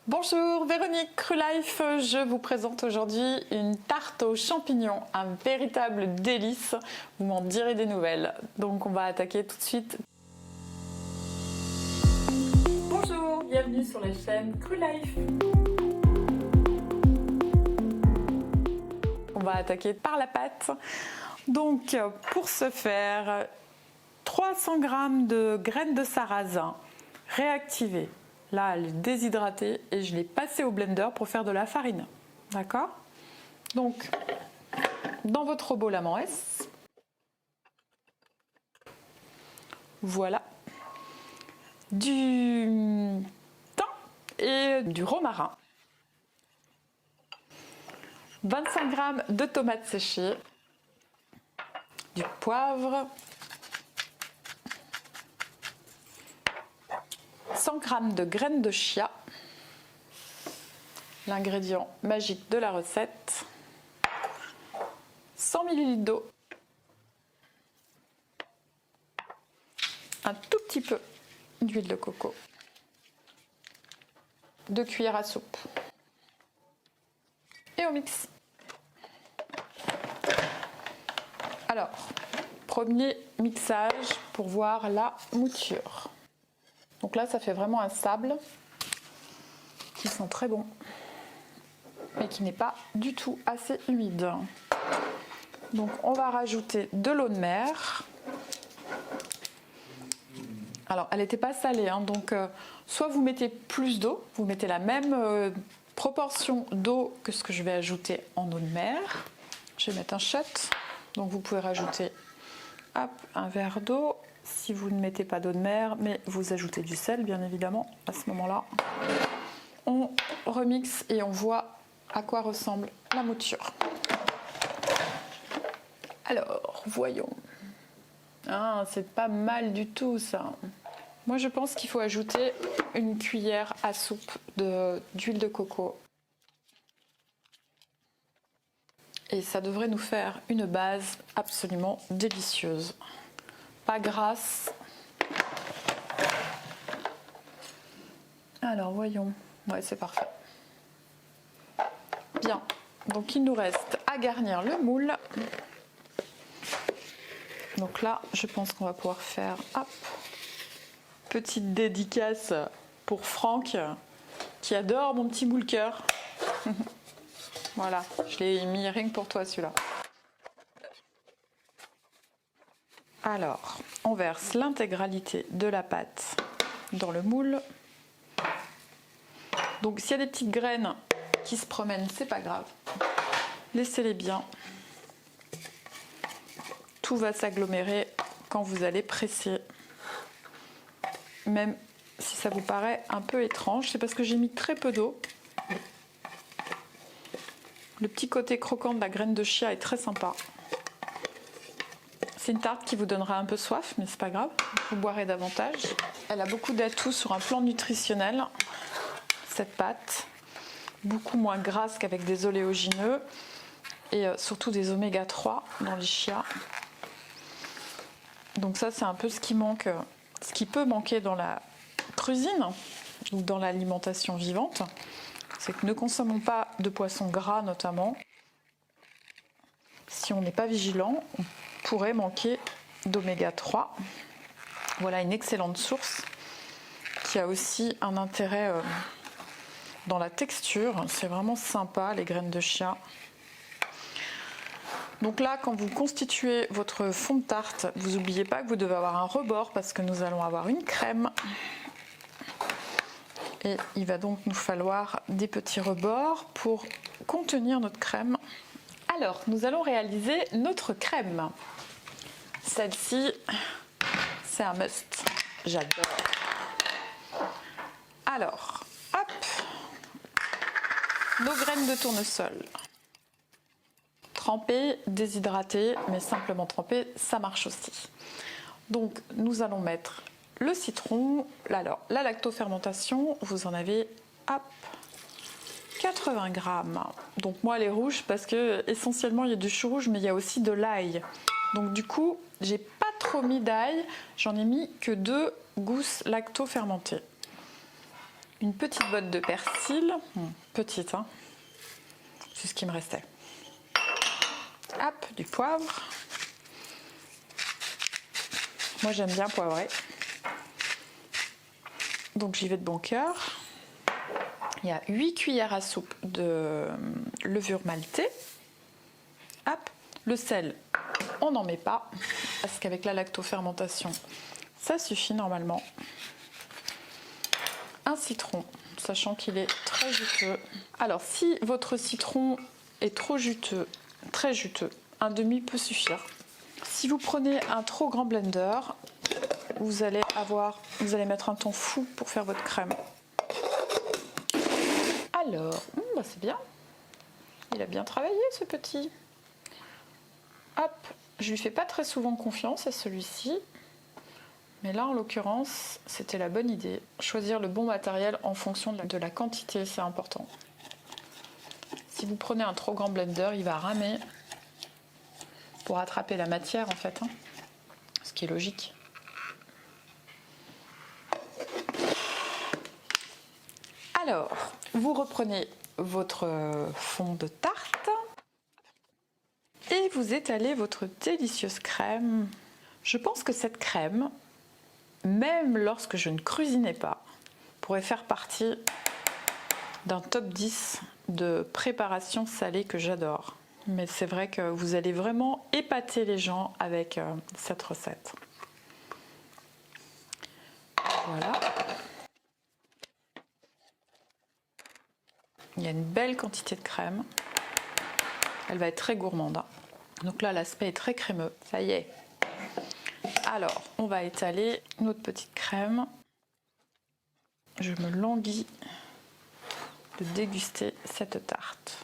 Bonjour, Véronique Crulife, je vous présente aujourd'hui une tarte aux champignons, un véritable délice, vous m'en direz des nouvelles. Donc on va attaquer tout de suite. Bonjour, bienvenue sur la chaîne Crulife. On va attaquer par la pâte. Donc pour ce faire, 300 g de graines de sarrasin réactivées. Là, elle est déshydratée et je l'ai passée au blender pour faire de la farine. D'accord? Donc, dans votre bol à Morès, voilà, du thym et du romarin, 25 g de tomates séchées, du poivre, 100 g de graines de chia, l'ingrédient magique de la recette, 100 ml d'eau, un tout petit peu d'huile de coco, 2 cuillères à soupe et on mixe. Alors, premier mixage pour voir la mouture. Donc là, ça fait vraiment un sable qui sent très bon, mais qui n'est pas du tout assez humide. Donc on va rajouter de l'eau de mer. Alors elle n'était pas salée, hein, donc soit vous mettez plus d'eau, vous mettez la même proportion d'eau que ce que je vais ajouter en eau de mer. Je vais mettre un shot, donc vous pouvez rajouter hop, un verre d'eau. Si vous ne mettez pas d'eau de mer, mais vous ajoutez du sel, bien évidemment, à ce moment-là. On remixe et on voit à quoi ressemble la mouture. Alors, voyons. Ah, c'est pas mal du tout, ça. Moi, je pense qu'il faut ajouter une cuillère à soupe d'huile de coco. Et ça devrait nous faire une base absolument délicieuse. Pas grasse. Alors voyons, ouais, c'est parfait. Bien, donc il nous reste à garnir le moule. Donc là, je pense qu'on va pouvoir faire, hop, petite dédicace pour Franck qui adore mon petit moule cœur. Voilà, je l'ai mis rien que pour toi celui-là. Alors, on verse l'intégralité de la pâte dans le moule. Donc s'il y a des petites graines qui se promènent, c'est pas grave. Laissez-les bien. Tout va s'agglomérer quand vous allez presser. Même si ça vous paraît un peu étrange, c'est parce que j'ai mis très peu d'eau. Le petit côté croquant de la graine de chia est très sympa. C'est une tarte qui vous donnera un peu soif, mais c'est pas grave, vous boirez davantage. Elle a beaucoup d'atouts sur un plan nutritionnel, cette pâte. Beaucoup moins grasse qu'avec des oléagineux et surtout des oméga 3 dans les chia. Donc ça, c'est un peu ce qui manque, ce qui peut manquer dans la cuisine ou dans l'alimentation vivante. C'est que ne consommons pas de poissons gras notamment. Si on n'est pas vigilant, on pourrait manquer d'oméga 3. Voilà une excellente source qui a aussi un intérêt dans la texture. C'est vraiment sympa, les graines de chia. Donc là, quand vous constituez votre fond de tarte, vous n'oubliez pas que vous devez avoir un rebord parce que nous allons avoir une crème. Et il va donc nous falloir des petits rebords pour contenir notre crème. Alors, nous allons réaliser notre crème. Celle-ci, c'est un must. J'adore. Alors, hop, nos graines de tournesol. Trempées, déshydratées, mais simplement trempées, ça marche aussi. Donc, nous allons mettre le citron. Alors, la lactofermentation, vous en avez, hop, 80 g. Donc moi, elle est rouge parce que essentiellement, il y a du chou rouge, mais il y a aussi de l'ail. Donc du coup, j'ai pas trop mis d'ail, j'en ai mis que 2 gousses lacto-fermentées. une petite botte de persil, petite, hein, c'est ce qui me restait. Hop, du poivre. Moi j'aime bien poivrer. Donc j'y vais de bon cœur. Il y a 8 cuillères à soupe de levure maltée. Hop, le sel, on n'en met pas, parce qu'avec la lactofermentation, ça suffit normalement. Un citron, sachant qu'il est très juteux. Alors si votre citron est trop juteux, très juteux, un demi peut suffire. Si vous prenez un trop grand blender, vous allez mettre un temps fou pour faire votre crème. Alors, bah c'est bien. Il a bien travaillé ce petit. Hop, je lui fais pas très souvent confiance à celui-ci. Mais là, en l'occurrence, c'était la bonne idée. Choisir le bon matériel en fonction de la quantité, c'est important. Si vous prenez un trop grand blender, il va ramer pour attraper la matière en fait, hein, ce qui est logique. Alors, vous reprenez votre fond de tarte et vous étalez votre délicieuse crème. Je pense que cette crème, même lorsque je ne cuisinais pas, pourrait faire partie d'un top 10 de préparation salée que j'adore. Mais c'est vrai que vous allez vraiment épater les gens avec cette recette. Voilà. Il y a une belle quantité de crème. Elle va être très gourmande. Donc là, l'aspect est très crémeux. Ça y est. Alors, on va étaler notre petite crème. Je me languis de déguster cette tarte.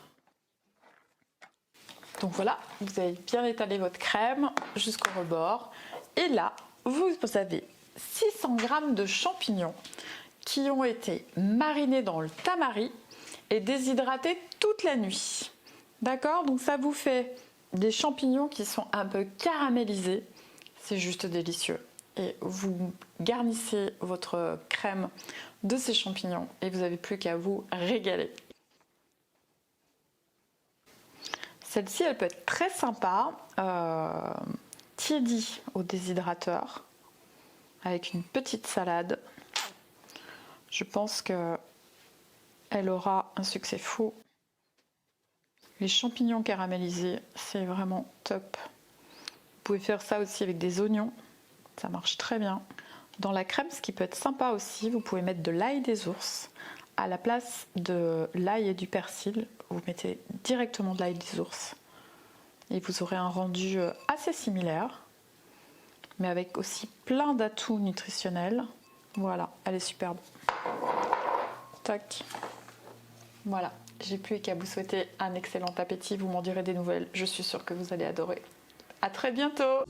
Donc voilà, vous avez bien étalé votre crème jusqu'au rebord. Et là, vous avez 600 g de champignons qui ont été marinés dans le tamari et déshydratés toute la nuit. D'accord? Donc ça vous fait des champignons qui sont un peu caramélisés. C'est juste délicieux. Et vous garnissez votre crème de ces champignons et vous n'avez plus qu'à vous régaler. Celle-ci, elle peut être très sympa, tiédie au déshydrateur, avec une petite salade. Je pense qu'elle aura un succès fou. Les champignons caramélisés, c'est vraiment top. Vous pouvez faire ça aussi avec des oignons, ça marche très bien. Dans la crème, ce qui peut être sympa aussi, vous pouvez mettre de l'ail des ours. À la place de l'ail et du persil, vous mettez directement de l'ail des ours. Et vous aurez un rendu assez similaire, mais avec aussi plein d'atouts nutritionnels. Voilà, elle est superbe. Tac. Voilà, j'ai plus qu'à vous souhaiter un excellent appétit. Vous m'en direz des nouvelles. Je suis sûre que vous allez adorer. À très bientôt!